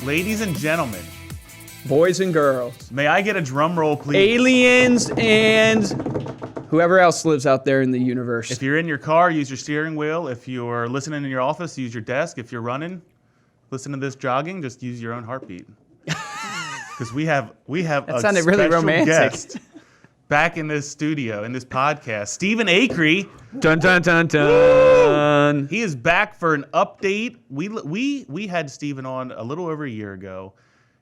Ladies and gentlemen, boys and girls, may I get a drum roll, please? aliens, and whoever else lives out there in the universe. If you're in your car, use your steering wheel. If you're listening in your office, use your desk. If you're running, listen to this jogging, just use your own heartbeat. Because we have a sounded special really romantic. guest back in this studio, in this podcast, Stephen Acree. Dun dun dun dun. He is back for an update. We had Stephen on a little over a year ago.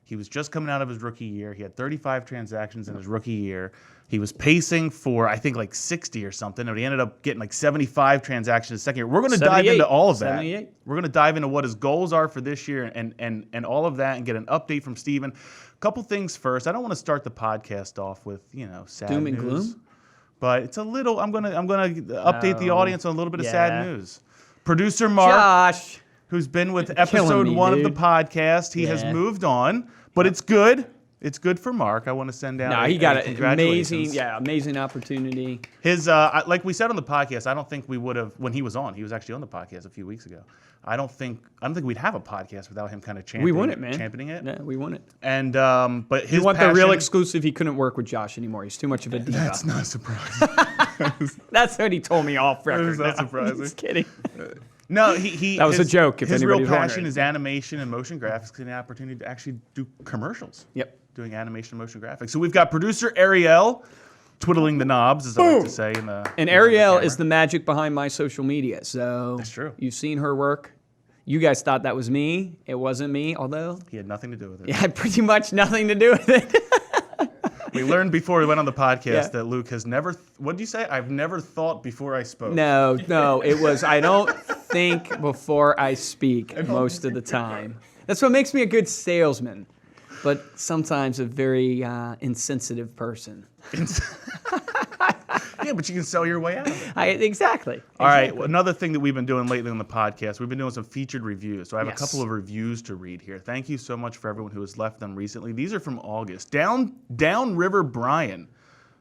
He was just coming out of his rookie year. He had 35 transactions in his rookie year. He was pacing for, I think, like 60 or something, and he ended up getting like 75 transactions his second year. We're going to dive into all of that. 78. We're going to dive into what his goals are for this year and all of that and get an update from Stephen. A couple things first. I don't want to start the podcast off with, sad Doom news. and gloom? But it's a little, I'm gonna update the audience on a little bit of sad Yeah. news. Producer Mark, Josh. who's been with Killing episode me, 1 of the dude. podcast, he has Yeah. moved on, but it's good. It's good for Mark. I want to send out. No, he got an congratulations. amazing opportunity. His, like we said on the podcast, I don't think we would have when he was on. He was actually on the podcast a few weeks ago. I don't think we'd have a podcast without him kind of championing. We won it, man. Championing it. Yeah, we won it. And but his You want passion, the real exclusive? He couldn't work with Josh anymore. He's too much of a diva. That's not surprising. That's what he told me off record. is not now. surprising. Just kidding. No, he. That was a joke, if his real anybody's passion wondering. is animation and motion graphics, and the opportunity to actually do commercials. Yep. Doing animation and motion graphics. So we've got producer Ariel twiddling the knobs, as I like to say. And Ariel is the magic behind my social media. So That's true. You've seen her work. You guys thought that was me. It wasn't me, although He had nothing to do with it. it had pretty much nothing to do with it. We learned before we went on the podcast Yeah. that Luke has never. What did you say? I've never thought before I spoke. No, it was I don't think before I speak most of the time. That's what makes me a good salesman, but sometimes a very insensitive person. Yeah, but you can sell your way out of it. Exactly. All right. Well, another thing that we've been doing lately on the podcast, we've been doing some featured reviews. So I have Yes. a couple of reviews to read here. Thank you so much for everyone who has left them recently. These are from August. Downriver Brian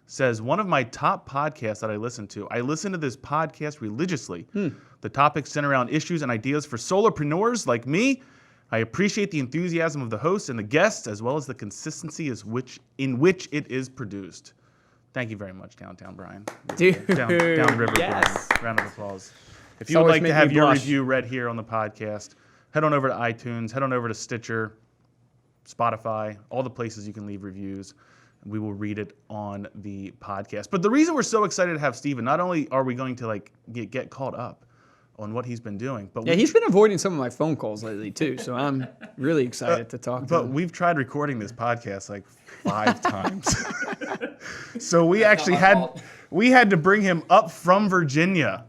says, one of my top podcasts that I listen to. I listen to this podcast religiously. The topics center around issues and ideas for solopreneurs like me. I appreciate the enthusiasm of the hosts and the guests, as well as the consistency in which it is produced. Thank you very much, Downtown Brian. Dude, Downriver yes. Brian. Round of applause. If you would always like to make have me your blush. review read here on the podcast, head on over to iTunes, head on over to Stitcher, Spotify, all the places you can leave reviews. We will read it on the podcast. But the reason we're so excited to have Stephen, not only are we going to get caught up on what he's been doing, but Yeah, he's been avoiding some of my phone calls lately too, so I'm really excited to talk to But him. we've tried recording this podcast like 5 times. So we actually had to bring him up from Virginia.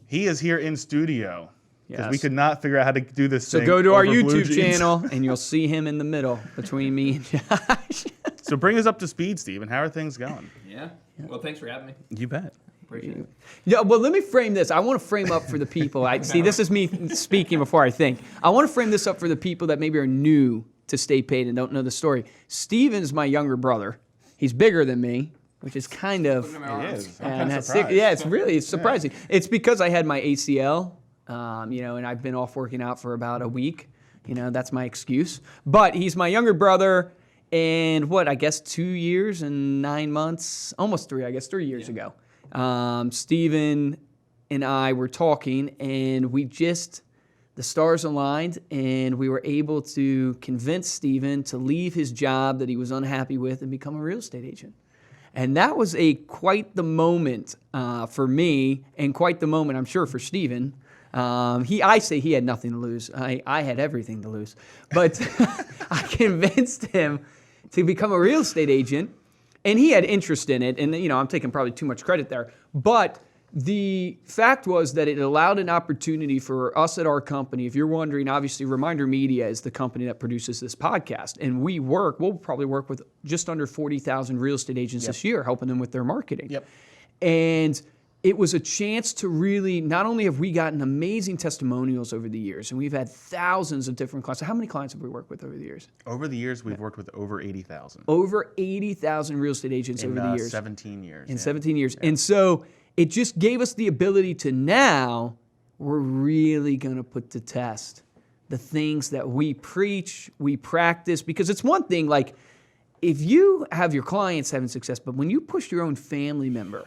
He is here in studio because we Yes. could not figure out how to do this So thing go to our over Blue YouTube Jeans. channel and you'll see him in the middle between me and Josh. So bring us up to speed, Stephen. How are things going? Yeah. Well, thanks for having me. You bet. Appreciate it. Yeah, well, let me frame this. I want to frame up for the people. See, this is me speaking before I think. I want to frame this up for the people that maybe are new to Stay Paid and don't know the story. Steven's my younger brother. He's bigger than me, which is kind of... Look at my arms. is. I'm And kinda that's surprised. yeah, it's surprising. It's because I had my ACL, and I've been off working out for about a week. That's my excuse. But he's my younger brother, and I guess 2 years and 9 months, almost 3, 3 years ago. Stephen and I were talking, and the stars aligned, and we were able to convince Stephen to leave his job that he was unhappy with and become a real estate agent. And that was quite the moment for me, and quite the moment, I'm sure, for Stephen. I say he had nothing to lose. I had everything to lose. But I convinced him to become a real estate agent, and he had interest in it. And, I'm taking probably too much credit there. But the fact was that it allowed an opportunity for us at our company. If you're wondering, obviously, ReminderMedia is the company that produces this podcast. And we'll probably work with just under 40,000 real estate agents this year, helping them with their marketing. Yep. And it was a chance to really, not only have we gotten amazing testimonials over the years, and we've had thousands of different clients. How many clients have we worked with over the years? Over the years, we've worked with over 80,000. Over 80,000 real estate agents over the years. 17 years. In 17 years. And so it just gave us the ability to now, we're really going to put to test the things that we preach, we practice, because it's one thing, like, if you have your clients having success, but when you push your own family member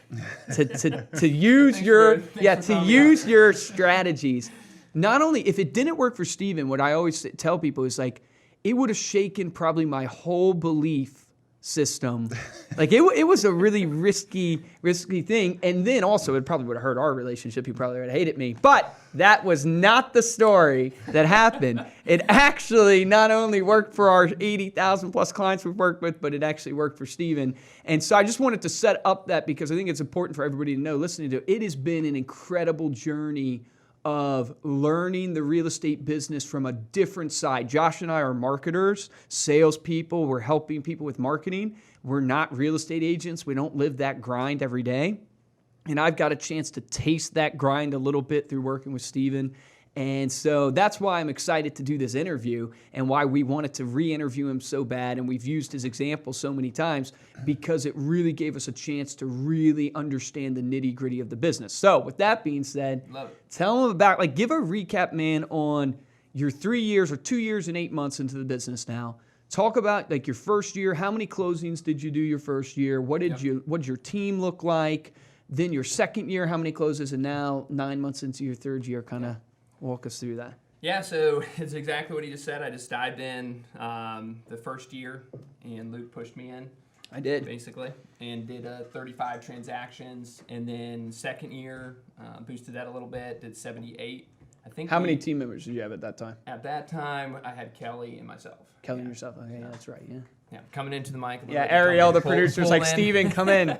to use use your strategies, not only if it didn't work for Stephen, what I always tell people is like, it would have shaken probably my whole belief system. Like it was a really risky thing. And then also it probably would have hurt our relationship. He probably would have hated me. But that was not the story that happened. It actually not only worked for our 80,000 plus clients we've worked with, but it actually worked for Stephen. And so I just wanted to set up that because I think it's important for everybody to know, listening to it. It has been an incredible journey of learning the real estate business from a different side. Josh and I are marketers, salespeople. We're helping people with marketing. We're not real estate agents. We don't live that grind every day. And I've got a chance to taste that grind a little bit through working with Stephen. And so that's why I'm excited to do this interview and why we wanted to re-interview him so bad. And we've used his example so many times because it really gave us a chance to really understand the nitty-gritty of the business. So with that being said, tell him about, like, give a recap, man, on your 3 years or 2 years and 8 months into the business now. Talk about like your first year. How many closings did you do your first year? What did your team look like? Then your second year, how many closes? And now 9 months into your third year, kind of walk us through that. Yeah, so it's exactly what he just said. I just dived in the first year, and Luke pushed me in. I did. Basically, and did 35 transactions. And then second year, boosted that a little bit, did 78. I think. How many team members did you have at that time? At that time, I had Kelly and myself. Kelly and yourself. Okay, yeah, that's right, yeah. Yeah, coming into the mic. Yeah, Ariel, the producer's like, Steven, come in.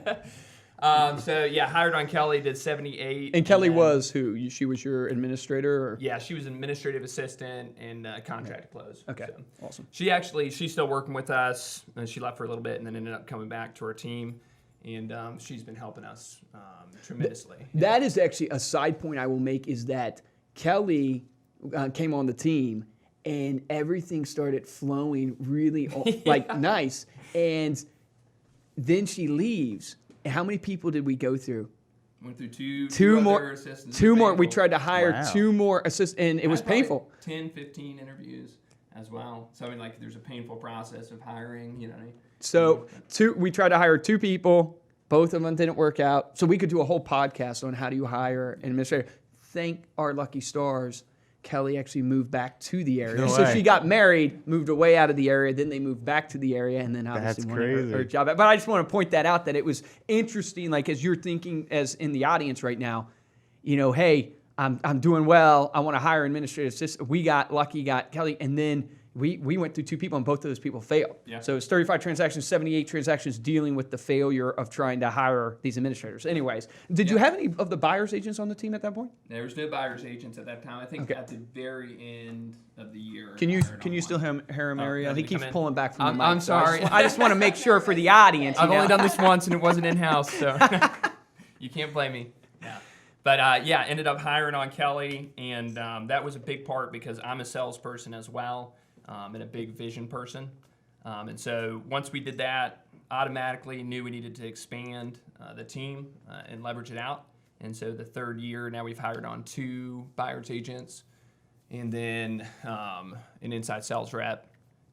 So yeah, hired on Kelly, did 78. And Kelly was who? She was your administrator? Or? Yeah, she was an administrative assistant and contract close. Okay, so awesome. She's still working with us. And she left for a little bit and then ended up coming back to our team. And she's been helping us tremendously. That is actually a side point I will make is that Kelly came on the team and everything started flowing really like nice. And then she leaves. How many people did we go through? Went through two more assistants. Two more. We tried to hire two more assistants, and it was painful. 10, 15 interviews as well. So, I mean, like, there's a painful process of hiring, you know what I mean? So, we tried to hire two people. Both of them didn't work out. So, we could do a whole podcast on how do you hire an administrator. Thank our lucky stars. Kelly actually moved back to the area. So she got married, moved away out of the area, then they moved back to the area, and then obviously wanted her job back. But I just want to point that out, that it was interesting, like as you're thinking as in the audience right now, you know, hey, I'm doing well, I want to hire an administrative assistant. We got lucky, got Kelly, and then we went through two people, and both of those people failed. Yeah. So it's 35 transactions, 78 transactions dealing with the failure of trying to hire these administrators. Anyways, did you have any of the buyer's agents on the team at that point? There was no buyer's agents at that time. I think at the very end of the year. Can you still hear him, Ariel? He keeps pulling back from the mic. I'm sorry. I just want to make sure for the audience. I've only done this once, and it wasn't in-house, so you can't blame me. Yeah. But, ended up hiring on Kelly, and that was a big part because I'm a salesperson as well. And a big vision person. And so once we did that, automatically knew we needed to expand the team and leverage it out. And so the third year, now we've hired on 2 buyer's agents and then an inside sales rep.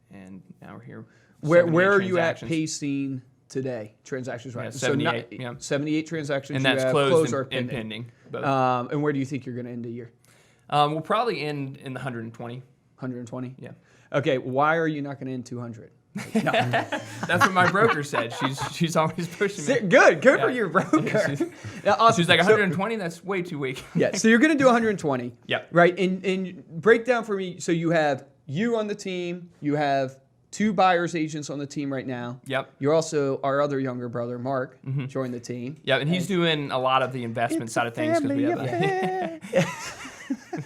And now we're here. Where are you at pacing today? Transactions, right? Yeah, 78. So 78 transactions. And that's closed and pending. And where do you think you're going to end the year? We'll probably end in the 120. 120? Yeah. Okay, why are you not going to end 200? No. That's what my broker said. She's always pushing me. Good for your broker. She's like, 120? That's way too weak. Yeah, so you're going to do 120. Yep. Right, and break down for me, so you have you on the team, you have 2 buyer's agents on the team right now. Yep. You're also, our other younger brother, Mark, joined the team. Yeah, and he's doing a lot of the investment side of things because we have that.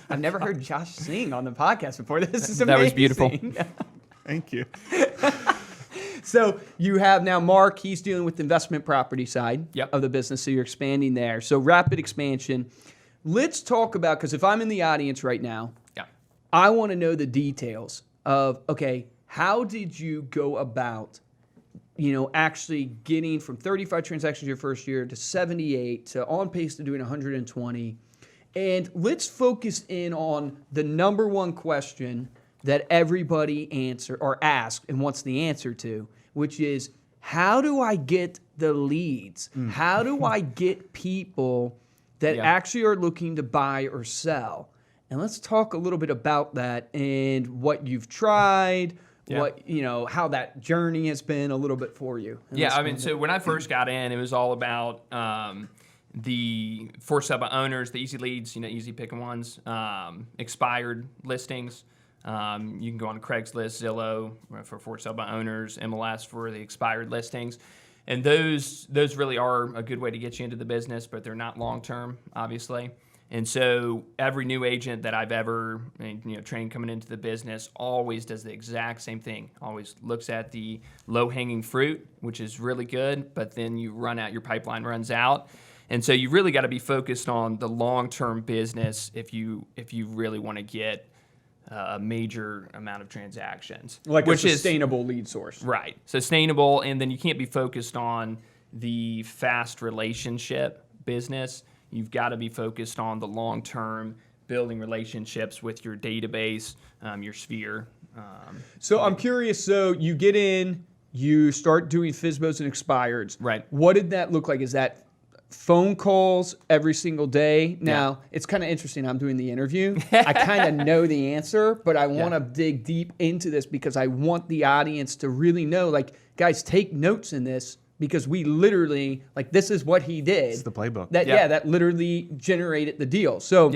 I've never heard Josh sing on the podcast before. This is amazing. That was beautiful. Thank you. So you have now Mark. He's dealing with the investment property side of the business, so you're expanding there. So rapid expansion. Let's talk about, because if I'm in the audience right now, I want to know the details of, okay, how did you go about, actually getting from 35 transactions your first year to 78 to on pace to doing 120? And let's focus in on the number one question that everybody asks and wants the answer to, which is, how do I get the leads? How do I get people that actually are looking to buy or sell? And let's talk a little bit about that and what you've tried, how that journey has been a little bit for you. And so when I first got in, it was all about the for sale by owners, the easy leads, easy picking ones, expired listings. You can go on Craigslist, Zillow for sale by owners, MLS for the expired listings. And those really are a good way to get you into the business, but they're not long-term, obviously. And so every new agent that I've ever trained coming into the business always does the exact same thing. Always looks at the low-hanging fruit, which is really good, but then you run out, your pipeline runs out. And so you really got to be focused on the long-term business if you really want to get a major amount of transactions. Like a sustainable lead source. Right. Sustainable, and then you can't be focused on the fast relationship business. You've got to be focused on the long-term, building relationships with your database, your sphere. So I'm curious, so you get in, you start doing FSBOs and expireds. Right. What did that look like? Is that phone calls every single day? Now, it's kind of interesting. I'm doing the interview. I kind of know the answer, but I want to dig deep into this because I want the audience to really know, like, guys, take notes in this because we literally, like, this is what he did. It's the playbook. That literally generated the deal. So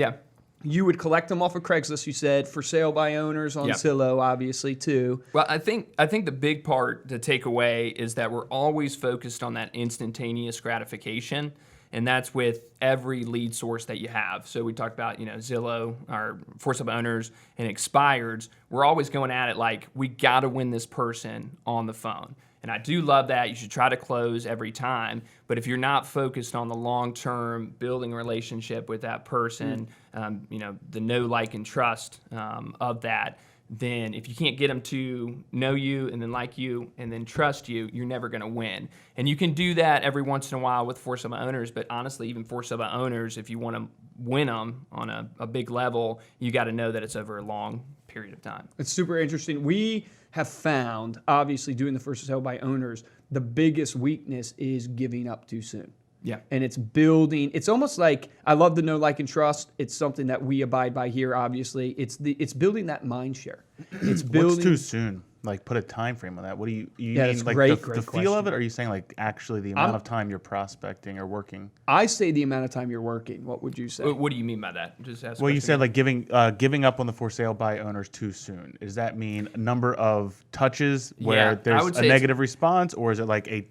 you would collect them off of Craigslist, you said, for sale by owners on Zillow, obviously, too. Well, I think the big part to take away is that we're always focused on that instantaneous gratification, and that's with every lead source that you have. So we talked about, Zillow, our for sale by owners, and expireds. We're always going at it like, we got to win this person on the phone. And I do love that. You should try to close every time. But if you're not focused on the long-term building a relationship with that person, the know, like, and trust of that, then if you can't get them to know you and then like you and then trust you, you're never going to win. And you can do that every once in a while with for sale by owners. But honestly, even for sale by owners, if you want to win them on a big level, you got to know that it's over a long period of time. It's super interesting. We have found, obviously, doing the first sale by owners, the biggest weakness is giving up too soon. Yeah. And it's building, it's almost like, I love the know, like, and trust. It's something that we abide by here, obviously. It's building that mind share. It's building. What's too soon? Like, put a time frame on that. What do you that's mean? Like great the feel of it? Or are you saying like actually the amount of time you're prospecting or working? I say the amount of time you're working. What would you say? What do you mean by that? Just ask. Well, you said like giving up on the for sale by owners too soon. Does that mean a number of touches where there's a negative response, or is it like a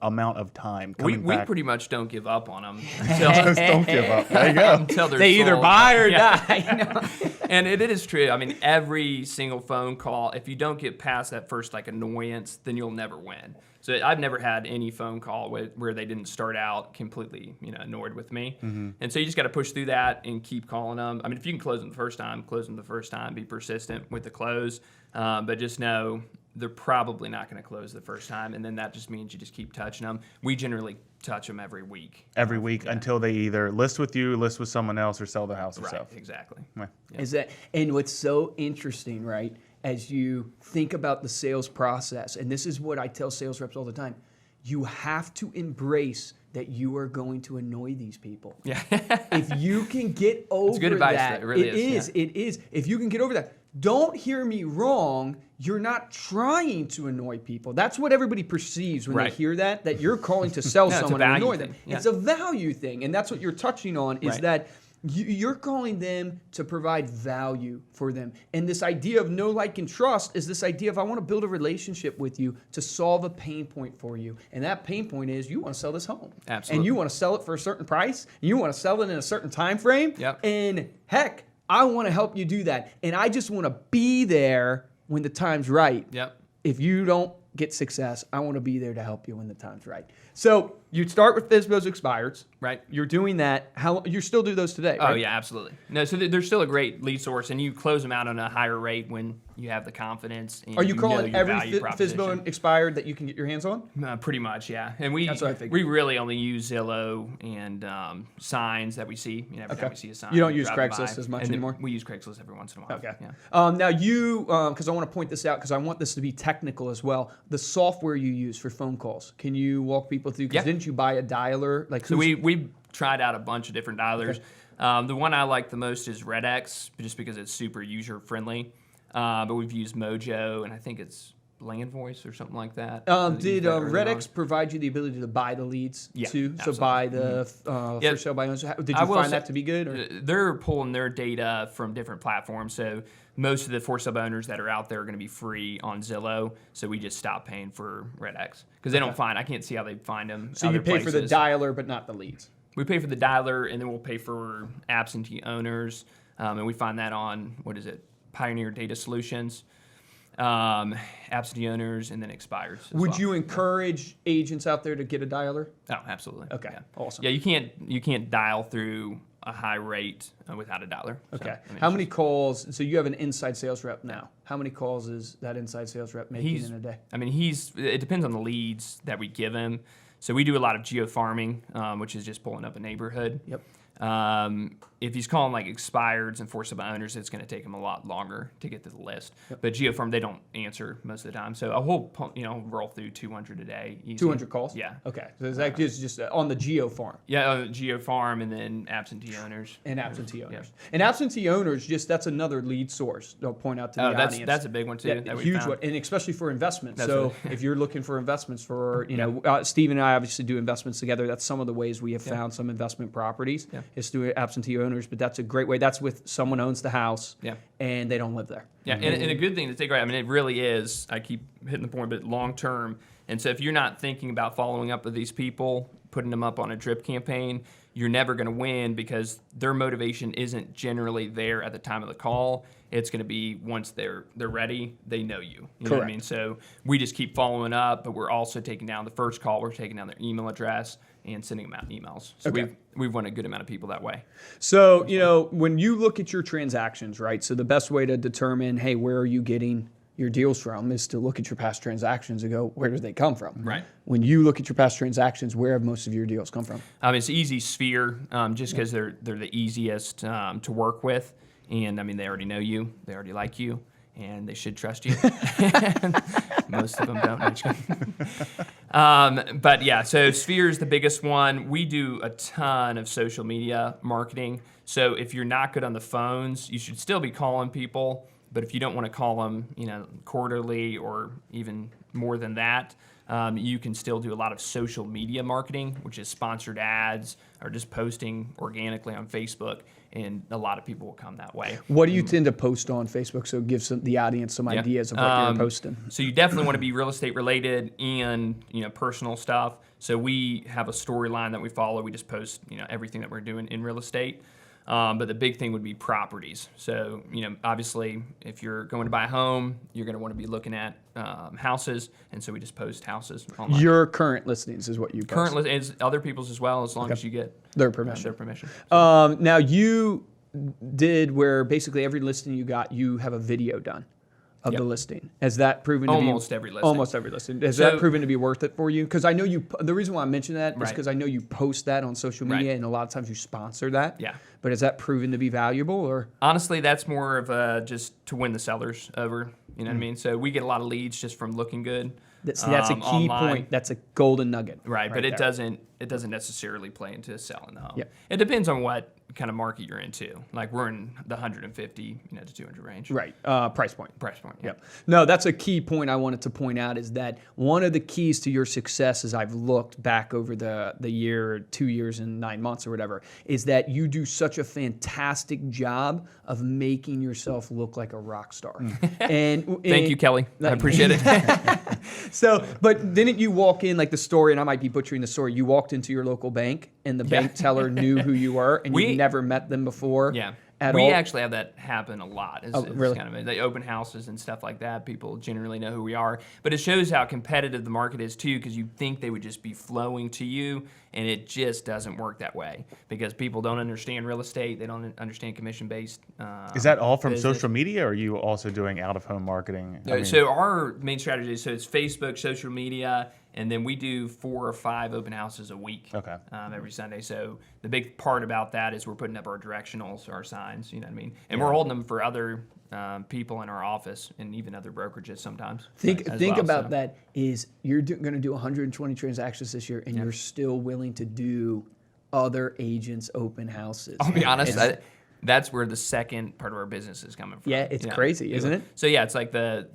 amount of time coming back? We pretty much don't give up on them. Just don't give up. There you go. Until they're they either sold. buy or die. And it is true. I mean, every single phone call, if you don't get past that first annoyance, then you'll never win. So I've never had any phone call where they didn't start out completely, annoyed with me. Mm-hmm. And so you just got to push through that and keep calling them. I mean, if you can close them the first time, be persistent with the close. But just know they're probably not going to close the first time. And then that just means you just keep touching them. We generally touch them every week. Every week until they either list with you, list with someone else, or sell the house themselves. Right, exactly. Yeah. And what's so interesting, right? As you think about the sales process, and this is what I tell sales reps all the time, you have to embrace that you are going to annoy these people. Yeah. If you can get over good advice, that, it really is. It is. If you can get over that, don't hear me wrong. You're not trying to annoy people. That's what everybody perceives when they hear that you're calling to sell someone and annoy them. Yeah. It's a value thing, and that's what you're touching on is that you're calling them to provide value for them. And this idea of know, like, and trust is this idea of I want to build a relationship with you to solve a pain point for you. And that pain point is you want to sell this home. Absolutely. And you want to sell it for a certain price. And you want to sell it in a certain time frame. Yep. And heck, I want to help you do that. And I just want to be there when the time's right. Yep. If you don't get success, I want to be there to help you when the time's right. So you'd start with FSBOs expireds. Right. You're doing that. You still do those today, right? Oh, yeah, absolutely. No, so they're still a great lead source, and you close them out on a higher rate when you have the confidence. And Are you know calling your every value proposition. FSBO expired that you can get your hands on? Pretty much, yeah. And we That's what I figured. we really only use Zillow and signs that we see. Every time we see a sign, You don't we use drive Craigslist by. as much And then anymore? We use Craigslist every once in a while. Okay. Yeah. Now you, because I want to point this out, because I want this to be technical as well. The software you use for phone calls. Can you walk people through? Because Yeah. didn't you buy a dialer? Like, So we tried out a bunch of different dialers. Okay. The one I like the most is RedX, just because it's super user friendly. But we've used Mojo, and I think it's Land Voice or something like that. Did RedX provide you the ability to buy the leads Yeah, too? So absolutely. buy the for sale by owners. Did you will find say- that to be good? Or? They're pulling their data from different platforms. So most of the for sale by owners that are out there are going to be free on Zillow. So we just stopped paying for RedX because they don't find. I can't see how they find them. So you pay for the dialer, but not the leads. We pay for the dialer, and then we'll pay for absentee owners, and we find that on Pioneer Data Solutions, absentee owners, and then expires. Would you encourage agents out there to get a dialer? Oh, absolutely. Okay, Yeah. awesome. Yeah, you can't dial through a high rate without a dialer. So, Okay. I mean, How it's many calls? So you have an inside sales rep now. How many calls is that inside sales rep making in a day? I mean, it depends on the leads that we give him. So we do a lot of geo farming, which is just pulling up a neighborhood. Yep. If he's calling like expireds and for sale by owners, it's going to take him a lot longer to get to the list. But GeoFarm, they don't answer most of the time. So a whole, roll through 200 a day. Easy. 200 calls? Yeah. Okay. So is that just on the geo farm? Yeah, GeoFarm and then absentee owners. And absentee owners. And absentee owners, that's another lead source. They'll point out to the audience. That's a big one too. Yeah, that we huge found. one, and especially for investments. That's So what- if you're looking for investments for, Steve and I obviously do investments together. That's some of the ways we have found some investment properties is through absentee owners. But that's a great way. That's with someone owns the house and they don't live there. Yeah, and a good thing to take right. I mean, it really is. I keep hitting the point, but long term. And so if you're not thinking about following up with these people, putting them up on a drip campaign, you're never going to win because their motivation isn't generally there at the time of the call. It's going to be once they're ready, they know you. You know what I mean? So we just keep following up, but we're also taking down the first call. We're taking down their email address and sending them out emails. So we've won a good amount of people that way. So, when you look at your transactions, right? So the best way to determine, hey, where are you getting your deals from is to look at your past transactions and go, where did they come from? Right. When you look at your past transactions, where have most of your deals come from? It's easy Sphere, just because they're the easiest to work with. And I mean, they already know you, they already like you, and they should trust you. Most of them don't. I'm just kidding. But yeah, so Sphere is the biggest one. We do a ton of social media marketing. So if you're not good on the phones, you should still be calling people. But if you don't want to call them, quarterly or even more than that, you can still do a lot of social media marketing, which is sponsored ads or just posting organically on Facebook, and a lot of people will come that way. What do you tend to post on Facebook? So give the audience some ideas of what you're posting. So you definitely want to be real estate related and personal stuff. So we have a storyline that we follow. We just post everything that we're doing in real estate. But the big thing would be properties. So, obviously, if you're going to buy a home, you're going to want to be looking at houses. And so we just post houses online. Your current listings is what you post. Current listings, other people's as well, as long as you get Their permission. their permission. Now, you did where basically every listing you got, you have a video done of the listing. Has that proven to be... Almost every listing. Almost every listing. Has that proven to be worth it for you? Because I know the reason why I mention that is because I know you post that on social media and a lot of times you sponsor that. Yeah. But has that proven to be valuable or? Honestly, that's more of just to win the sellers over. You know what I mean? So we get a lot of leads just from looking good. That's a key online. point. That's a golden nugget. Right, but it there. doesn't necessarily play into selling the home. Yep. It depends on what kind of market you're into. Like we're in the 150 to 200 range. Right. Price point. Price point. Yeah. Yep. No, that's a key point I wanted to point out is that one of the keys to your success as I've looked back over the year, 2 years and 9 months or whatever, is that you do such a fantastic job of making yourself look like a rock star. Thank you, Kelly. I appreciate it. So, but didn't you walk in like the story, and I might be butchering the story, you walked into your local bank and the bank teller knew who you were and you'd never met them before. Yeah. at We all? actually have that happen a lot. It's really? kind of the open houses and stuff like that. People generally know who we are, but it shows how competitive the market is too, because you think they would just be flowing to you, and it just doesn't work that way because people don't understand real estate. They don't understand commission-based. Is that all from business. social media, or are you also doing out-of-home marketing? So our main strategy is it's Facebook, social media, and then we do 4 or 5 open houses a week. Okay. Every Sunday. So the big part about that is we're putting up our directionals, our signs. You know what I mean? And we're holding them for other people in our office and even other brokerages sometimes. Think well, about so. that. Is you're going to do 120 transactions this year, and you're still willing to do other agents' open houses. I'll be honest. That's where the second part of our business is coming from. Yeah, it's crazy, isn't it? So yeah, it's like the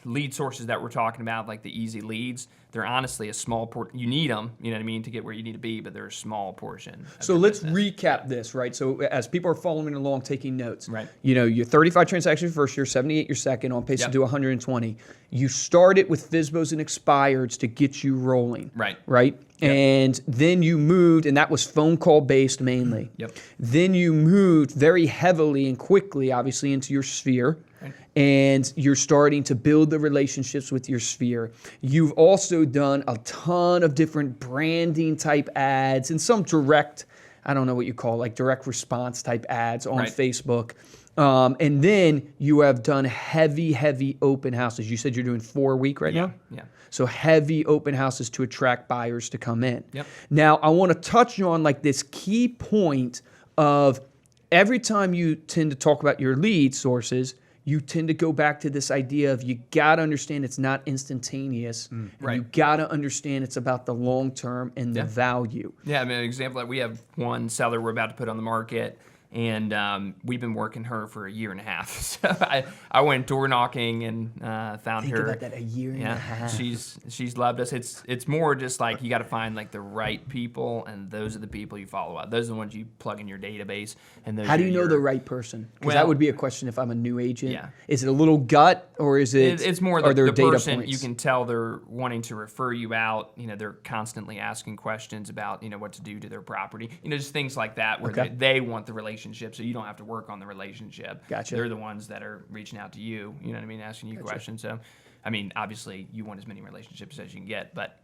lead sources that we're talking about, like the easy leads. They're honestly a small portion. You need them, you know what I mean, to get where you need to be, but they're a small portion. So let's recap this, right? So as people are following along, taking notes, Right. You know, your 35 transactions your first year, 78 your second, on pace to do 120. You started with FSBOs and expireds to get you rolling, Right. Right? Yep. And then you moved, and that was phone call based mainly. Yep. Then you moved very heavily and quickly, obviously, into your sphere. Right. And you're starting to build the relationships with your sphere. You've also done a ton of different branding type ads and some direct, I don't know what you call, like direct response type ads on Right. Facebook. And then you have done heavy open houses. You said you're doing 4 a week right now? Yeah. So heavy open houses to attract buyers to come in. Yep. Now, I want to touch on like this key point of every time you tend to talk about your lead sources, you tend to go back to this idea of you got to understand it's not instantaneous. And Right. you got to understand it's about the long term and the value. Yeah, I mean, an example, like we have one seller we're about to put on the market, and we've been working her for a year and a half. So I went door knocking and found Think her. about that, a year and a half. She's loved us. It's more just like you got to find like the right people, and those are the people you follow up. Those are the ones you plug in your database. And those How do are you know your- the right person? Because Well- that would be a question if I'm a new agent. Yeah. Is it a little gut or is it? It's more are there the data person points? you can tell they're wanting to refer you out. You know, they're constantly asking questions about what to do to their property. Just things like that where Okay. they want the relationship, so you don't have to work on the relationship. Gotcha. They're the ones that are reaching out to you. You know what I mean? Asking you questions. So, I mean, obviously you want as many relationships as you can get, but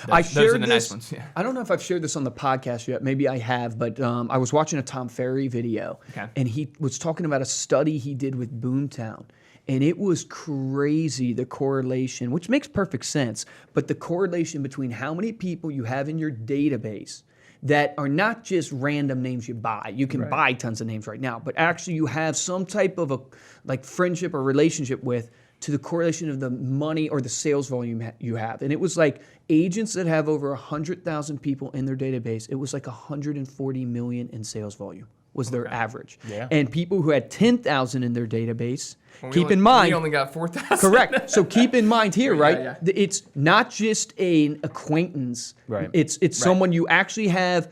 those are the nice ones. Yeah. I don't know if I've shared this on the podcast yet. Maybe I have, but I was watching a Tom Ferry video, Okay. and he was talking about a study he did with Boomtown. And it was crazy, the correlation, which makes perfect sense, but the correlation between how many people you have in your database that are not just random names you buy. You can buy tons of names right now, but actually you have some type of a like friendship or relationship with, to the correlation of the money or the sales volume you have. And it was like agents that have over 100,000 people in their database, it was like 140 million in sales volume was their average. Yeah. And people who had 10,000 in their database, Well, keep in mind, we only got 4,000. correct. So keep in mind here, right? yeah. It's not just an acquaintance. Right. It's someone you actually have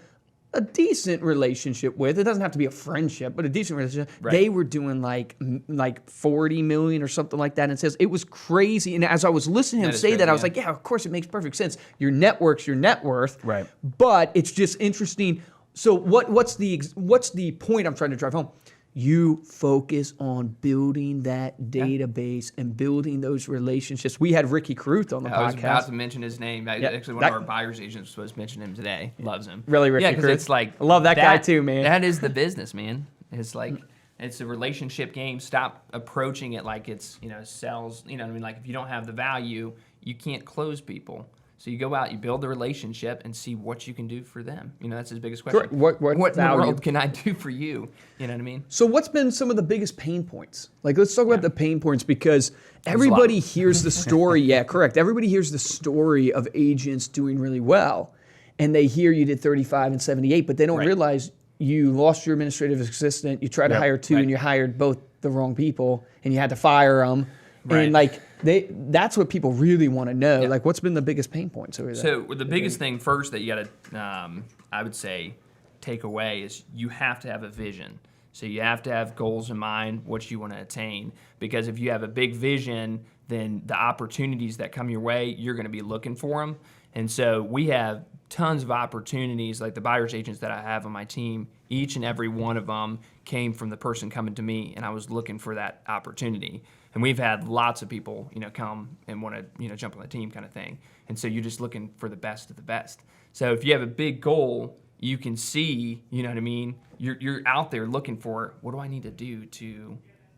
a decent relationship with. It doesn't have to be a friendship, but a decent relationship. Right. They were doing like 40 million or something like that in sales. It was crazy. And as I was listening to him That is say crazy, that, I was yeah. like, yeah, of course it makes perfect sense. Your network's your net worth. Right. But it's just interesting. So what's the point I'm trying to drive home? You focus on building that database and building those relationships. We had Ricky Caruth on the I was about podcast. to mention his name. Yeah, Actually, one that- of our buyers agents was supposed to mention him today. Loves him. Really, Ricky Yeah, because Caruth? it's like I love that guy too, man. That is the business, man. It's like it's a relationship game. Stop approaching it like it's sales. You know what I mean? Like if you don't have the value, you can't close people. So you go out, you build the relationship, and see what you can do for them. That's his biggest question. Correct. What in the value? world can I do for you? You know what I mean? So what's been some of the biggest pain points? Like let's talk about the pain points because a lot. everybody hears the story. Yeah, correct. Everybody hears the story of agents doing really well, and they hear you did 35 and 78, but they don't Right. realize you lost your administrative assistant. You tried to Yep. hire two, Right. and you hired both the wrong people, and you had to fire them. Right. And like that's what people really want to know. Like what's been the biggest pain points over there? So the biggest thing first that you got to, I would say, take away is you have to have a vision. So you have to have goals in mind, what you want to attain. Because if you have a big vision, then the opportunities that come your way, you're going to be looking for them. And so we have tons of opportunities, like the buyer's agents that I have on my team. Each and every one of them came from the person coming to me, and I was looking for that opportunity. And we've had lots of people, come and want to, jump on the team kind of thing. And so you're just looking for the best of the best. So if you have a big goal, you can see, you know what I mean? You're out there looking for, what do I need to do to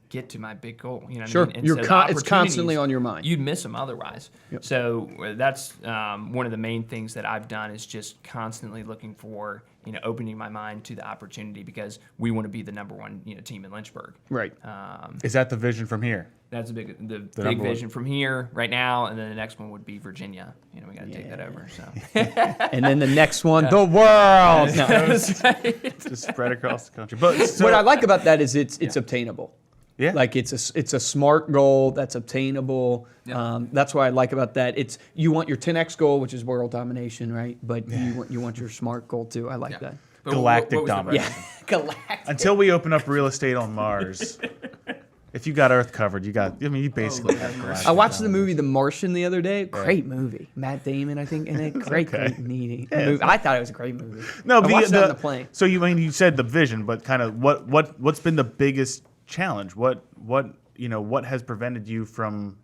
get to my big goal? You know what Sure. I mean? And It's constantly on your mind. You'd miss them otherwise. Yep. So that's one of the main things that I've done is just constantly looking for, opening my mind to the opportunity, because we want to be the number one, team in Lynchburg. Right. Is that the vision from here? That's the big number vision from here right now, and then the next one would be Virginia. We got to take that over. So. And then the next one, the world. No. Just spread across the country. But so, What I like about that is it's obtainable. Yeah. Like it's a smart goal that's obtainable. Yeah. That's what I like about that. It's you want your 10x goal, which is world domination, right? But you want your smart goal too. I like that. But Galactic what was the domination. question? Galactic. until we open up real estate on Mars, if you got Earth covered, you basically have galactic I watched the domination. movie The Martian the other day. Great movie. Matt Damon, I think, in it. Great movie. I thought it was a great movie. No, I but watched that on the plane. So you said the vision, but kind of what's been the biggest challenge? What has prevented you from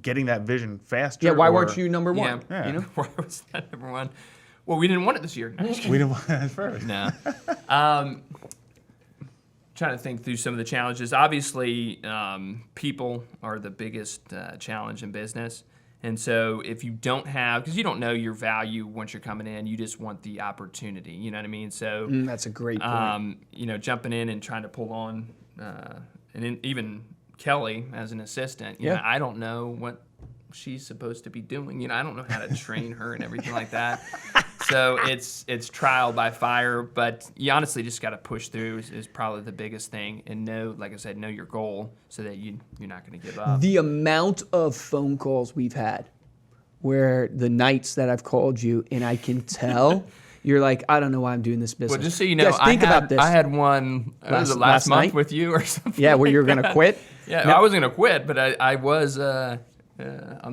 getting that vision faster? Yeah, why or- weren't you number one? Yeah. Why was that number one? Well, we didn't want it this year. No, I'm just kidding. We didn't want that first. No. Trying to think through some of the challenges. Obviously, people are the biggest challenge in business. And so if you don't have, because you don't know your value once you're coming in, you just want the opportunity. You know what I mean? So That's a great point. jumping in and trying to pull on, even Kelly as an assistant, you know, I don't know what she's supposed to be doing. I don't know how to train her and everything like that. So it's trial by fire, but you honestly just got to push through is probably the biggest thing, and know your goal so that you're not going to give up. The amount of phone calls we've had where the nights that I've called you and I can tell you're like, I don't know why I'm doing this business. Well, just so you know, Guys, think about this. I had one last last month night? with you or something. Yeah, where you're going to quit? Yeah, I wasn't going to quit, but I was on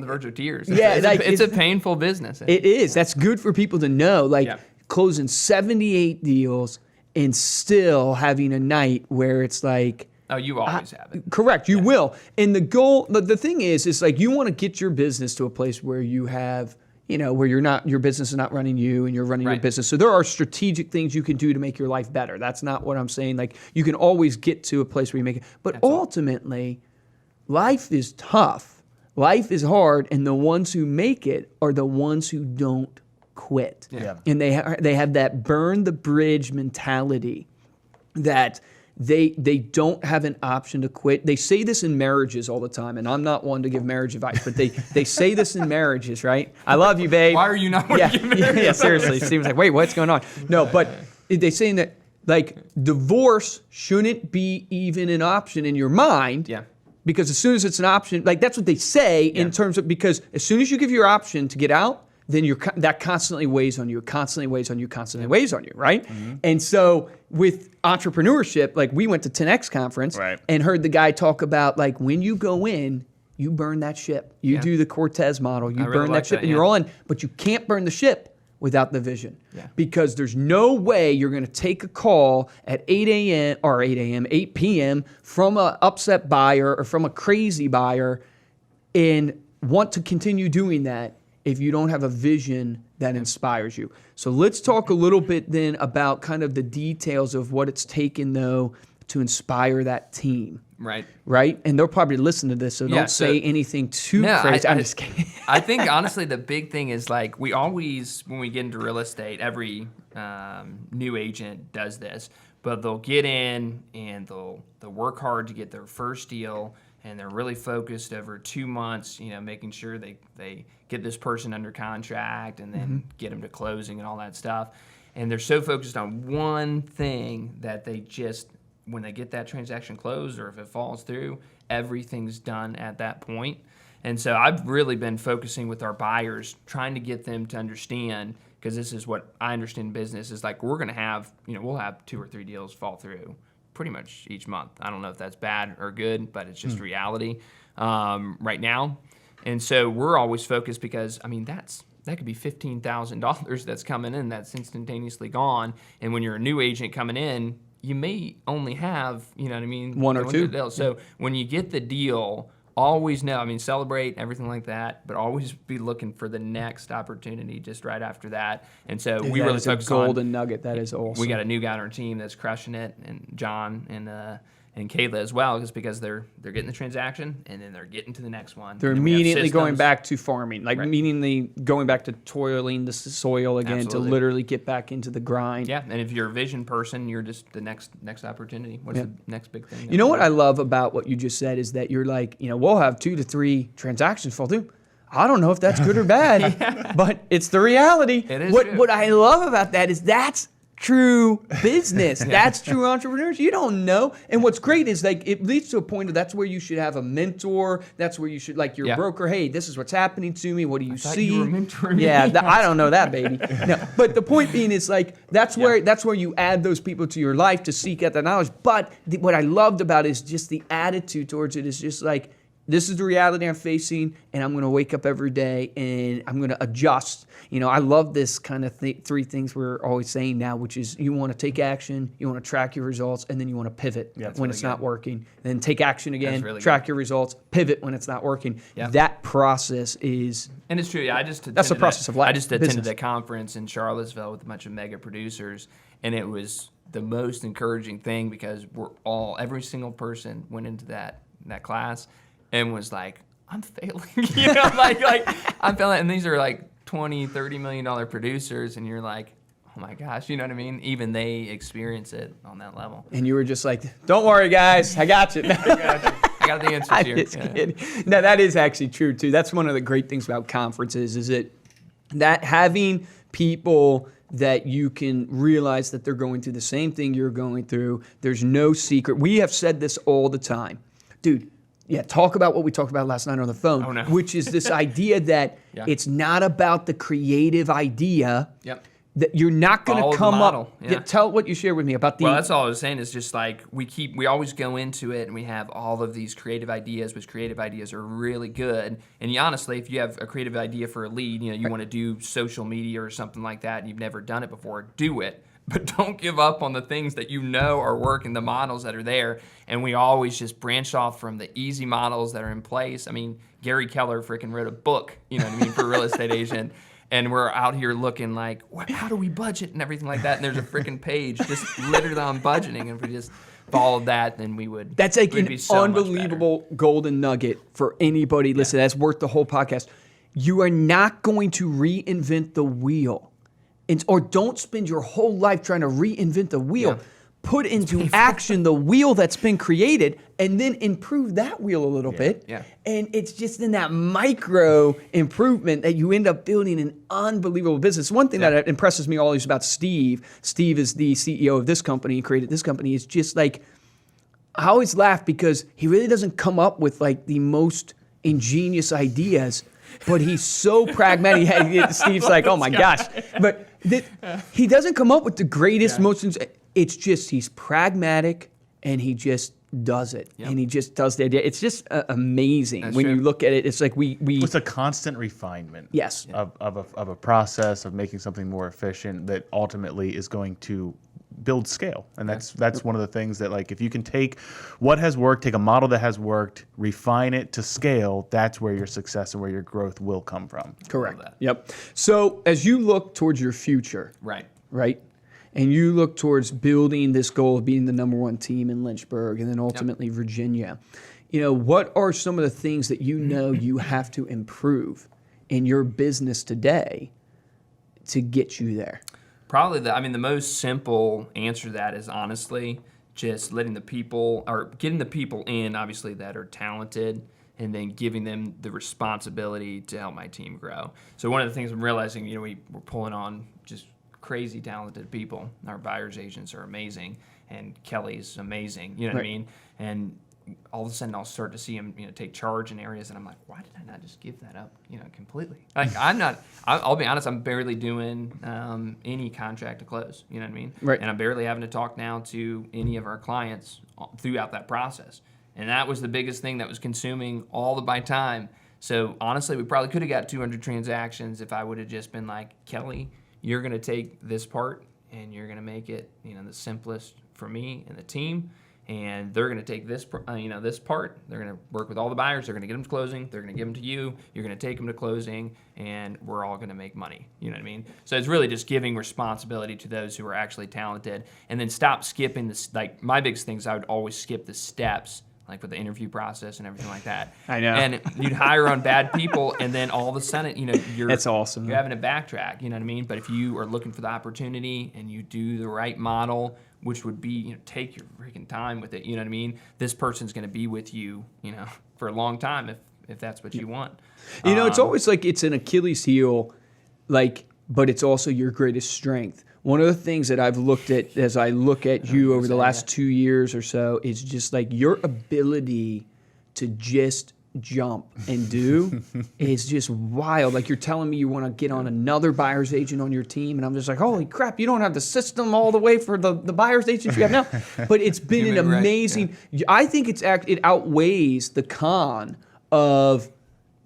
the verge of tears. Yeah, it's a painful business. It is. That's good for people to know. Like Yeah. closing 78 deals and still having a night where it's like, Oh, you always have it. correct, you will. And the goal, the thing is like you want to get your business to a place where you have, where your business is not running you and you're running your Right. business. So there are strategic things you can do to make your life better. That's not what I'm saying. Like you can always get to a place where you make it. But ultimately, life is tough. Life is hard, and the ones who make it are the ones who don't quit. Yeah. And they have that burn the bridge mentality that they don't have an option to quit. They say this in marriages all the time, and I'm not one to give marriage advice, but they say this in marriages, right? I love you, babe. Why are you not working? Yeah, seriously. Steven's like, wait, what's going on? No, but they saying that like divorce shouldn't be even an option in your mind. Yeah. Because as soon as it's an option, like that's what they say in terms of, because as soon as you give your option to get out, then that constantly weighs on you, constantly weighs on you, right? Mm-hmm. And so with entrepreneurship, like we went to 10X conference Right. and heard the guy talk about like when you go in, you burn that ship. You do the Cortez model, you really burn like that ship that, and yeah. you're all in, but you can't burn the ship without the vision. Yeah. Because there's no way you're going to take a call at 8 p.m. from an upset buyer or from a crazy buyer and want to continue doing that if you don't have a vision that inspires you. So let's talk a little bit then about kind of the details of what it's taken, though, to inspire that team. Right? And they'll probably listen to this, so don't say anything too crazy. I'm just kidding. I think, honestly, the big thing is, like, we always, when we get into real estate, every new agent does this, but they'll get in and they'll work hard to get their first deal, and they're really focused over 2 months, making sure they get this person under contract and then get them to closing and all that stuff. And they're so focused on one thing that they just, when they get that transaction closed or if it falls through, everything's done at that point. And so I've really been focusing with our buyers, trying to get them to understand, because this is what I understand in business, is like we're going to have, we'll have 2 or 3 deals fall through pretty much each month. I don't know if that's bad or good, but it's just reality right now. And so we're always focused because, I mean, that could be $15,000 that's coming in that's instantaneously gone. And when you're a new agent coming in, you may only have, you know what I mean? One or two. So when you get the deal, always know, I mean, celebrate, everything like that, but always be looking for the next opportunity just right after that. And so we really focus on golden nugget. That is awesome. We got a new guy on our team that's crushing it, and John and Kayla as well, just because they're getting the transaction and then they're getting to the next one. They're immediately going back to farming, like immediately going back to toiling the soil again Absolutely. to literally get back into the grind. Yeah, and if you're a vision person, you're just the next opportunity. What's the next big thing? You know what I love about what you just said is that you're like, we'll have 2 to 3 transactions fall through. I don't know if that's good or bad, but it's the reality. It is true. What I love about that is that's true business. That's true entrepreneurs. You don't know. And what's great is like it leads to a point of that's where you should have a mentor. That's where you should like your broker. Hey, this is what's happening to me. What do you see? You were mentoring me. Yeah, I don't know that, baby. No, but the point being is like that's where you add those people to your life to seek out that knowledge. But what I loved about it is just the attitude towards it is just like, this is the reality I'm facing, and I'm going to wake up every day, and I'm going to adjust. I love this kind of 3 things we're always saying now, which is you want to take action, you want to track your results, and then you want to pivot when it's not working. Then take action again, track your results, pivot when it's not working. Yeah. That process is... And it's true. Yeah, that's the process of life. I just attended a conference in Charlottesville with a bunch of mega producers, and it was the most encouraging thing because every single person went into that class and was like, I'm failing. like I'm failing. And these are like $20, $30 million producers, and you're like, oh my gosh, you know what I mean? Even they experience it on that level. And you were just like, don't worry, guys, I got you. I got the answers here. Just kidding. No, that is actually true too. That's one of the great things about conferences is that having people that you can realize that they're going through the same thing you're going through. There's no secret. We have said this all the time. Dude, talk about what we talked about last night on the phone, which is this idea that it's not about the creative idea. Yep. That you're not going to come up. Yeah. Tell what you shared with me about the. Well, that's all I was saying is just like we always go into it and we have all of these creative ideas, which creative ideas are really good. And honestly, if you have a creative idea for a lead, you want to do social media or something like that, and you've never done it before, do it. But don't give up on the things that are working, the models that are there. And we always just branch off from the easy models that are in place. I mean, Gary Keller freaking wrote a book, for a real estate agent. And we're out here looking like, how do we budget and everything like that? And there's a freaking page just literally on budgeting. And if we just followed that, then we would. That's like an unbelievable golden nugget for anybody. Listen, that's worth the whole podcast. You are not going to reinvent the wheel. Or don't spend your whole life trying to reinvent the wheel. Yeah. Put into action the wheel that's been created and then improve that wheel a little bit. Yeah. And it's just in that micro improvement that you end up building an unbelievable business. One thing that impresses me always about Steve is the CEO of this company, he created this company, is just like, I always laugh because he really doesn't come up with like the most ingenious ideas, but he's so pragmatic. Steve's like, oh my gosh. But he doesn't come up with the greatest, most... It's just he's pragmatic and he just does it. Yep. And he just does the idea. It's just amazing. That's when true. You look at it. It's like it's a constant refinement. Yes. Of a process of making something more efficient that ultimately is going to build scale. And that's one of the things that, like, if you can take what has worked, take a model that has worked, refine it to scale, that's where your success and where your growth will come from. Correct. Yep. So as you look towards your future, right? And you look towards building this goal of being the #1 team in Lynchburg and then ultimately Virginia, what are some of the things that you have to improve in your business today to get you there? Probably the most simple answer to that is honestly just getting the people in, obviously, that are talented, and then giving them the responsibility to help my team grow. So one of the things I'm realizing, we're pulling on just crazy talented people. Our buyer's agents are amazing, and Kelly's amazing. You know what I mean? And all of a sudden I'll start to see them, take charge in areas, and I'm like, why did I not just give that up, completely? Like I'll be honest, I'm barely doing any contract to close. You know what I mean? Right. And I'm barely having to talk now to any of our clients throughout that process. And that was the biggest thing that was consuming all of my time. So honestly, we probably could have got 200 transactions if I would have just been like, Kelly, you're going to take this part and you're going to make it, the simplest for me and the team. And they're going to take this, this part. They're going to work with all the buyers. They're going to get them to closing. They're going to give them to you. You're going to take them to closing, and we're all going to make money. You know what I mean? So it's really just giving responsibility to those who are actually talented, and then stop skipping this. Like my biggest thing is I would always skip the steps, like with the interview process and everything like that. I know. And you'd hire on bad people, and then all of a sudden, you're That's awesome. You're having to backtrack. You know what I mean? But if you are looking for the opportunity and you do the right model, which would be, take your freaking time with it. You know what I mean? This person's going to be with you, for a long time if that's what you want. It's always like it's an Achilles heel, but it's also your greatest strength. One of the things that I've looked at as I look at you over the last 2 years or so is just like your ability to just jump and do is just wild. Like you're telling me you want to get on another buyer's agent on your team, and I'm just like, holy crap, you don't have the system all the way for the buyer's agents you have now. But it's been an amazing. I think it outweighs the con of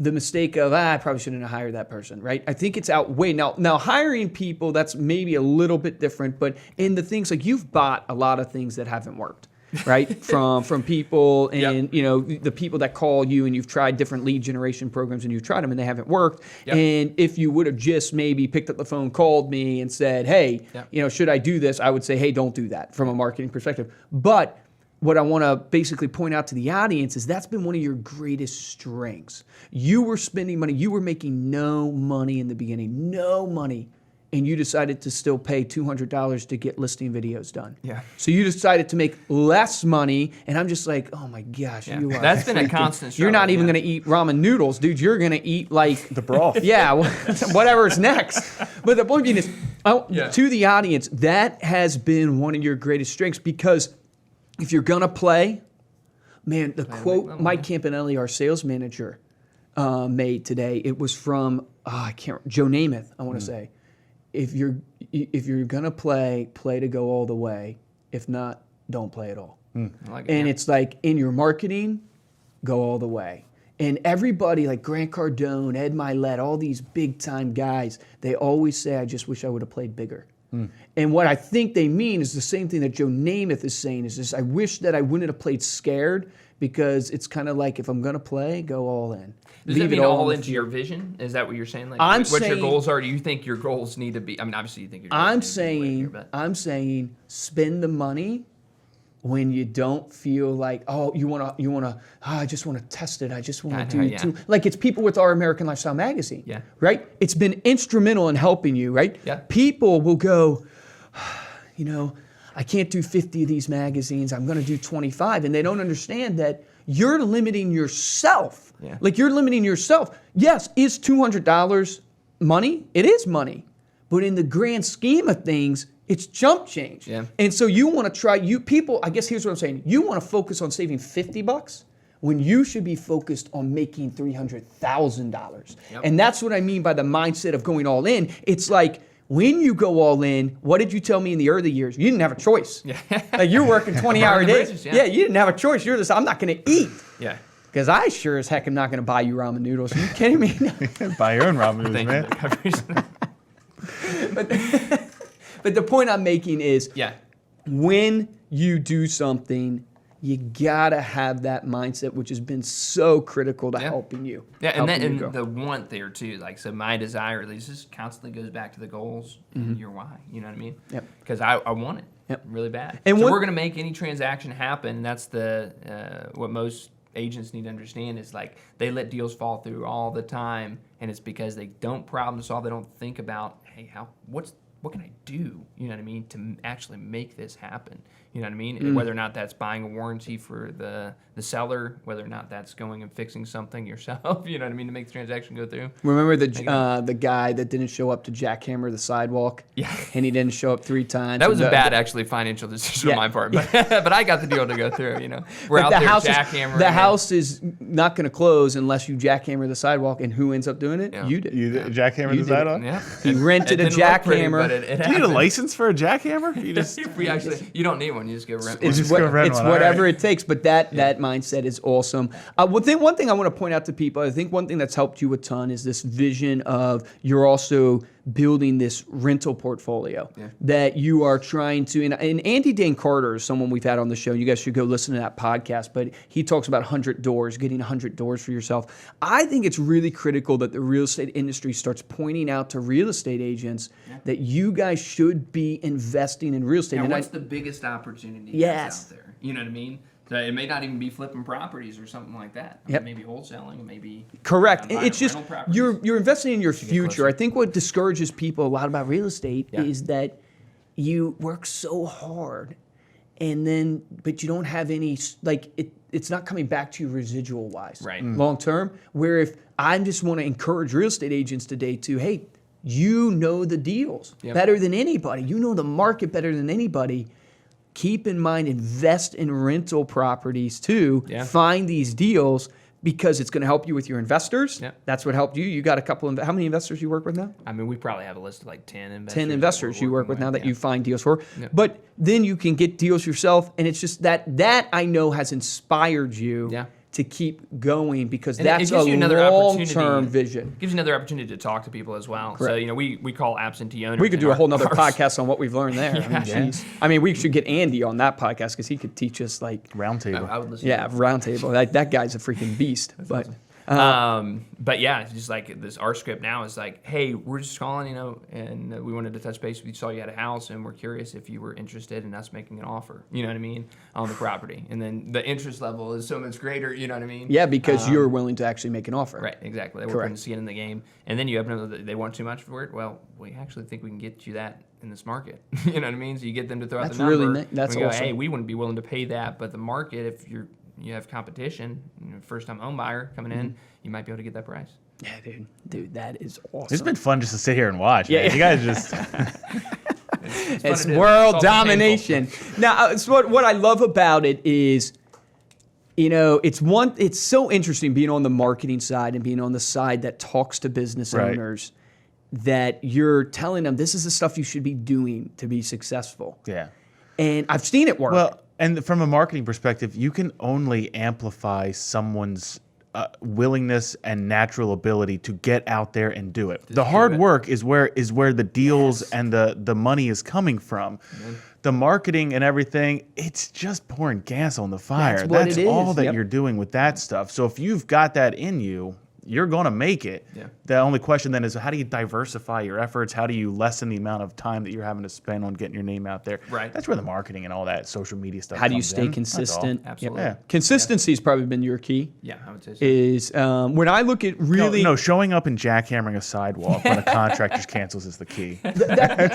the mistake of I probably shouldn't have hired that person, right? I think it's outweighed. Now hiring people, that's maybe a little bit different, but in the things like you've bought a lot of things that haven't worked. Right, from people and the people that call you, and you've tried different lead generation programs and you've tried them and they haven't worked. Yep. And if you would have just maybe picked up the phone, called me and said, hey, should I do this? I would say, hey, don't do that from a marketing perspective. But what I want to basically point out to the audience is that's been one of your greatest strengths. You were spending money, you were making no money in the beginning, no money. And you decided to still pay $200 to get listing videos done. Yeah. So you decided to make less money, and I'm just like, oh my gosh, you are. That's been a constant struggle. You're not even going to eat ramen noodles, dude. You're going to eat like the broth. Yeah, whatever's next. But the point being is, to the audience, that has been one of your greatest strengths, because if you're going to play, man, the quote Mike Campanelli, our sales manager, made today, it was from Joe Namath, I want to say. If you're gonna play to go all the way. If not, don't play at all. I like it, and it's like in your marketing, go all the way. And everybody like Grant Cardone, Ed Milet, all these big time guys, they always say, I just wish I would have played bigger. And what I think they mean is the same thing that Joe Namath is saying, is this: I wish that I wouldn't have played scared, because it's kind of like, if I'm going to play, go all in. Does that mean all into your vision? Is that what you're saying? Like, what your goals are? Do you think your goals need to be? I mean, obviously you think your goals I'm saying spend the money when you don't feel like, I just want to test it. I just want to do like it's people with Our American Lifestyle magazine. Yeah. Right? It's been instrumental in helping you, right? Yeah. People will go, I can't do 50 of these magazines. I'm going to do 25. And they don't understand that you're limiting yourself. Yeah. Like you're limiting yourself. Yes, is $200 money? It is money. But in the grand scheme of things, it's jump change. Yeah. And so you want to try, I guess here's what I'm saying. You want to focus on saving $50 when you should be focused on making $300,000. Yep. And that's what I mean by the mindset of going all in. It's like, when you go all in, what did you tell me in the early years? You didn't have a choice. Yeah. Like you're working 20-hour days. Bridges, yeah, you didn't have a choice. You're just, I'm not going to eat. Yeah. Because I sure as heck am not going to buy you ramen noodles. Are you kidding me? Buy your own ramen noodles, man. But the point I'm making is, yeah, when you do something, you gotta have that mindset, which has been so critical to helping you. Yeah, and the want there too. Like, so my desire, at least, this constantly goes back to the goals and your why. You know what I mean? Yep. Because I want it really bad. And so we're gonna make any transaction happen. That's the what most agents need to understand is, like, they let deals fall through all the time, and it's because they don't problem solve. They don't think about, hey, what can I do? You know what I mean? To actually make this happen. You know what I mean? And whether or not that's buying a warranty for the seller, whether or not that's going and fixing something yourself, you know what I mean, to make the transaction go through. Remember the guy that didn't show up to jackhammer the sidewalk? Yeah. And he didn't show up 3 times. That was a bad, actually, financial decision on my part. But I got the deal to go through, you know. We're out there jackhammering. The house is not going to close unless you jackhammer the sidewalk. And who ends up doing it? Yeah. You did. You jackhammer the sidewalk? Yeah. He rented a jackhammer. Do you need a license for a jackhammer? You just you don't need one. You just go rent one. It's just go rent one. whatever All right. it takes, but that mindset is awesome. One thing I want to point out to people, I think one thing that's helped you a ton is this vision of you're also building this rental portfolio that you are trying to, and Andy Dane Carter is someone we've had on the show. You guys should go listen to that podcast, but he talks about 100 doors, getting 100 doors for yourself. I think it's really critical that the real estate industry starts pointing out to real estate agents that you guys should be investing in real estate. Now, And what's the biggest opportunity Yes. that's out there? You know what I mean? So it may not even be flipping properties or something like that. I mean, maybe wholesaling, maybe Correct. buying It's just rental properties. you're investing in your future. closer. I think what discourages people a lot about real estate is that you work so hard, but you don't have any it's not coming back to you residual wise, Right. long term. Where if I just want to encourage real estate agents today to, hey, you know the deals better than anybody. You know the market better than anybody. Keep in mind, invest in rental properties too. Yeah. Find these deals because it's going to help you with your investors. Yeah. That's what helped you. You got a couple of, how many investors you work with now? I mean, we probably have a list of like 10 investors. 10 investors you work with now that you find deals for. Yep. But then you can get deals yourself. And it's just that I know has inspired you to keep going because And it that's gives a you another long-term opportunity. vision. Gives you another opportunity to talk to people as well. So, Correct. you know, we call absentee owners. We could in do a our- whole nother our- podcast on what we've learned there. I mean, we should get Andy on that podcast because he could teach us roundtable. I would listen. roundtable. That guy's a freaking beast. But But yeah, it's just like this. Our script now is like, hey, we're just calling, you know, and we wanted to touch base with you. Saw you had a house, and we're curious if you were interested in us making an offer. You know what I mean, on the property, and then the interest level is so much greater. You know what I mean? yeah, because you're willing to actually make an offer. Right, exactly. They were Correct. putting skin in the game, and then you have to know that they want too much for it. Well, we actually think we can get you that in this market. You know what I mean? So you get them to throw That's out the number. really that's and we go, awesome. hey, we wouldn't be willing to pay that, but the market, if you have competition, you know, first-time home buyer coming in, you might be able to get that price. Yeah, dude, that is awesome. It's been fun just to sit here and watch. Yeah, man. You guys just It's fun to do. world It's also domination. Now, it's what I love about it is, you know, it's so interesting being on the marketing side and being on the side that talks to business Right. owners that you're telling them this is the stuff you should be doing to be successful. yeah. And I've seen it work. Well, and from a marketing perspective, you can only amplify someone's willingness and natural ability to get out there and do it. The hard work is where the deals and the money is coming from. The marketing and everything, it's just pouring gas on the fire. That's what it all is. that Yep. you're doing with that stuff. So if you've got that in you, you're going to make it. Yeah. The only question then is how do you diversify your efforts? How do you lessen the amount of time that you're having to spend on getting your name out there? Right. That's where the marketing and all that social media stuff how do you comes stay in. That's all. consistent? Absolutely. Yeah. Consistency's probably been your key. Yeah, I would say so. Is when I look at really No, showing up and jackhammering a sidewalk when a contractor cancels is the key.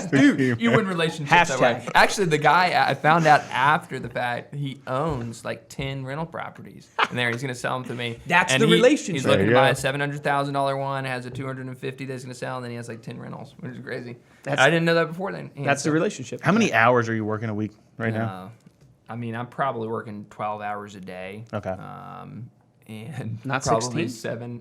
dude, You win relationships that way. Hashtag. Actually, the guy I found out after the fact, he owns like 10 rental properties, and there he's going to sell them to me. That's and the relationship. He's looking There to you buy a go. $700,000 one, has a 250 that he's going to sell, and then he has like 10 rentals, which is crazy. That's- I didn't know that before then. And that's the so, relationship. How many hours are you working a week right now? I mean, I'm probably working 12 hours a day. Okay. And Not probably 16?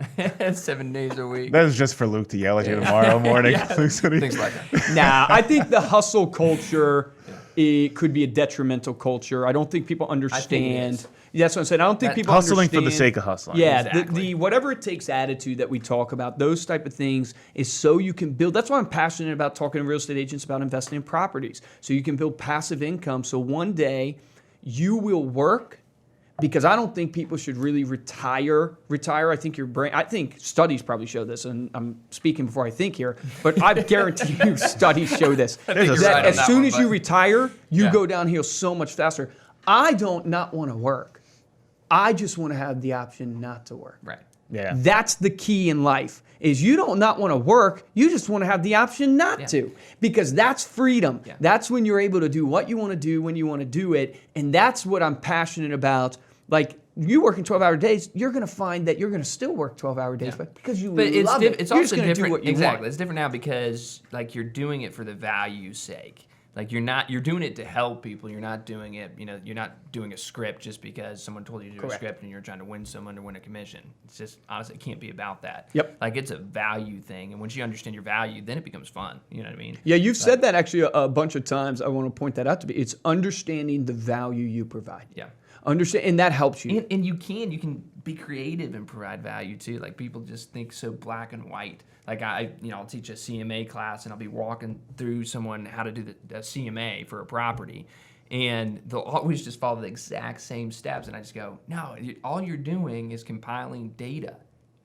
7 days a week. That is just for Luke to yell at you tomorrow morning. Yeah, Luke's gonna- things like that. Nah, I think the hustle culture it could be a detrimental culture. I don't think people understand. is. That's what I'm saying. I don't think That people Hustling for understand. the sake of hustling. Yeah, Exactly. the whatever it takes attitude that we talk about, those type of things is so you can build. That's why I'm passionate about talking to real estate agents about investing in properties. So you can build passive income. So one day you will work because I don't think people should really retire. I think your brain, I think studies probably show this, and I'm speaking before I think here, but I guarantee you studies show this. think you're that right on as that soon one, as you but- retire, you Yeah. go downhill so much faster. I don't not want to work. I just want to have the option not to work. Right. Yeah. That's the key in life. Is you don't not want to work, you just want to have the option not to. Because that's freedom. Yeah. That's when you're able to do what you want to do when you want to do it. And that's what I'm passionate about. Like, you working 12-hour days, you're going to find that you're going to still work 12-hour days, but because you love it. It's you're also just gonna different. do what you exactly. want. It's different now because like you're doing it for the value's sake. Like you're doing it to help people. You're not doing it, you're not doing a script just because someone told you to do a script and you're trying to win someone or win a commission. It's just, honestly, it can't be about that. Yep. Like it's a value thing. And once you understand your value, then it becomes fun. You know what I mean? Yeah, you've said that actually a bunch of times. I want to point that out to be. It's understanding the value you provide. Yeah. Understand, and that helps you. And you can be creative and provide value too. Like people just think so black and white. Like I'll teach a CMA class and I'll be walking through someone how to do the CMA for a property, and they'll always just follow the exact same steps. And I just go, no, all you're doing is compiling data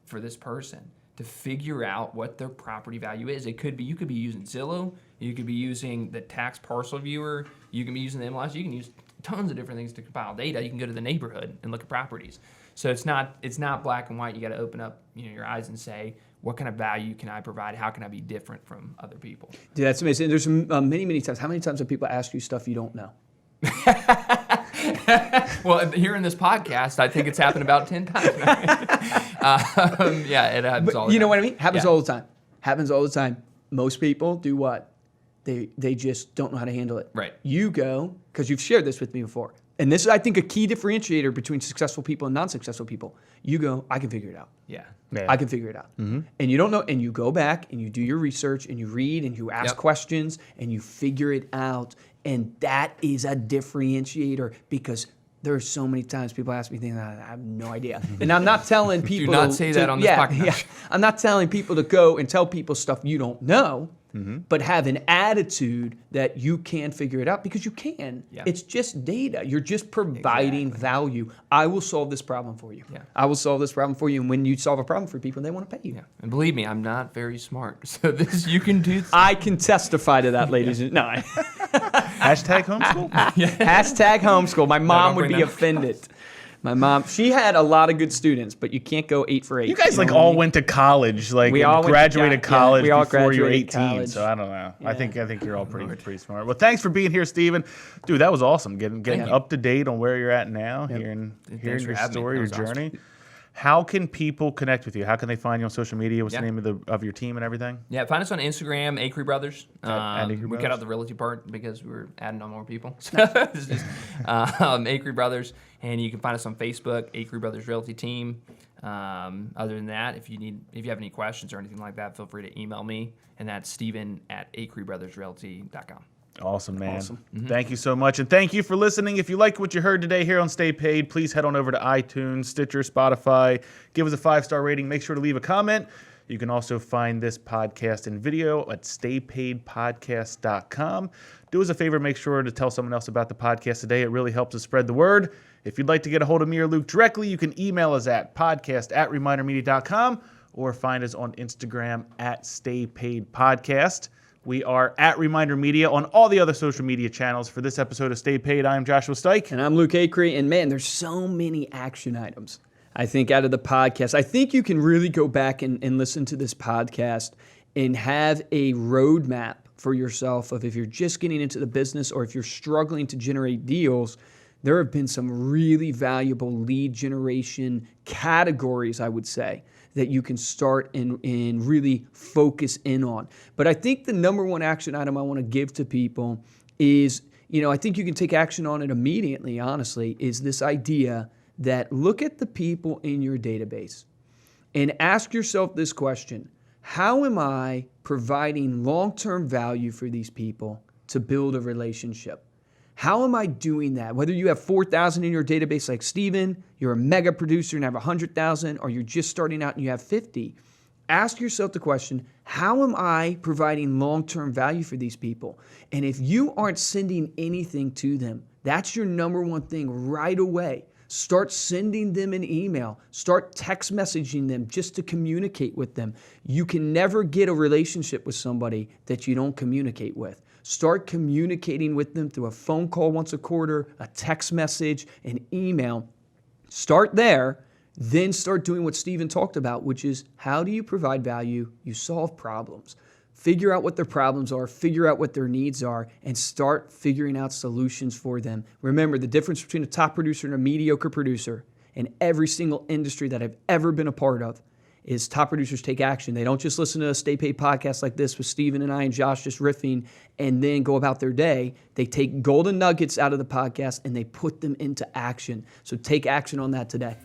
for this person to figure out what their property value is. You could be using Zillow, you could be using the tax parcel viewer, you can be using the MLS, you can use tons of different things to compile data. You can go to the neighborhood and look at properties. So it's not black and white. You got to open up your eyes and say, what kind of value can I provide? How can I be different from other people? Dude, that's amazing. There's many times. How many times have people asked you stuff you don't know? Well, here in this podcast, I think it's happened about 10 times. Yeah, it happens all the time. You know what I mean? Happens all the time. Happens all the time. Most people do what? They just don't know how to handle it. Right. You go, because you've shared this with me before, and this is, I think, a key differentiator between successful people and non-successful people. You go, I can figure it out. Yeah. I can figure it out. Mm-hmm. And you don't know, and you go back and you do your research and you read and you ask questions and you figure it out. And that is a differentiator, because there are so many times people ask me things, I have no idea. And I'm not telling people Do not say that on this podcast. Yeah, I'm not telling people to go and tell people stuff you don't know, but have an attitude that you can figure it out, because you can. Yeah. It's just data. You're just providing value. I will solve this problem for you. Yeah. I will solve this problem for you. And when you solve a problem for people, they want to pay you. Yeah. And believe me, I'm not very smart. So you can do this. I can testify to that, ladies and no. Hashtag homeschool? Hashtag homeschool. My mom would bring be that. offended. My mom, she had a lot of good students, but you can't go 8 for 8. You guys know like what I all mean? went to college, like We all went to graduated college we all before you were graduated 18. college. So I don't know. Yeah. I think you're all pretty smart. Well, thanks for being here, Stephen. Dude, that was awesome. Getting up to date on where you're at now, hearing Thanks your for having me. story, That your was awesome. journey. How can people connect with you? How can they find you on social media? What's the name of your team and everything? Yeah, find us on Instagram, Acree Brothers. Acree We Brothers. cut out the realty part because we were adding on more people. So it's just Acree Brothers, and you can find us on Facebook, Acree Brothers Realty Team. Other than that, if you have any questions or anything like that, feel free to email me, and that's Steven@acreebrothersrealty.com. Awesome, man. Awesome. Thank you so much. And thank you for listening. If you like what you heard today here on Stay Paid, please head on over to iTunes, Stitcher, Spotify. Give us a 5-star rating. Make sure to leave a comment. You can also find this podcast in video at staypaidpodcast.com. Do us a favor, make sure to tell someone else about the podcast today. It really helps us spread the word. If you'd like to get a hold of me or Luke directly, you can email us at podcast@remindermedia.com or find us on Instagram at staypaidpodcast. We are at Reminder Media on all the other social media channels. For this episode of Stay Paid, I am Joshua Stike. And I'm Luke Acree. And man, there's so many action items, I think, out of the podcast. I think you can really go back and listen to this podcast and have a roadmap for yourself of, if you're just getting into the business or if you're struggling to generate deals, there have been some really valuable lead generation categories, I would say, that you can start and really focus in on. But I think the number one action item I want to give to people is, I think you can take action on it immediately, honestly, is this idea that look at the people in your database and ask yourself this question: how am I providing long-term value for these people to build a relationship? How am I doing that? Whether you have 4,000 in your database like Steven, you're a mega producer and have 100,000, or you're just starting out and you have 50, ask yourself the question, how am I providing long-term value for these people? And if you aren't sending anything to them, that's your number one thing right away. Start sending them an email. Start text messaging them just to communicate with them. You can never get a relationship with somebody that you don't communicate with. Start communicating with them through a phone call once a quarter, a text message, an email. Start there. Then start doing what Stephen talked about, which is how do you provide value? You solve problems. Figure out what their problems are, figure out what their needs are, and start figuring out solutions for them. Remember, the difference between a top producer and a mediocre producer in every single industry that I've ever been a part of is top producers take action. They don't just listen to a Stay Paid podcast like this with Stephen and I and Josh just riffing and then go about their day. They take golden nuggets out of the podcast and they put them into action. So take action on that today.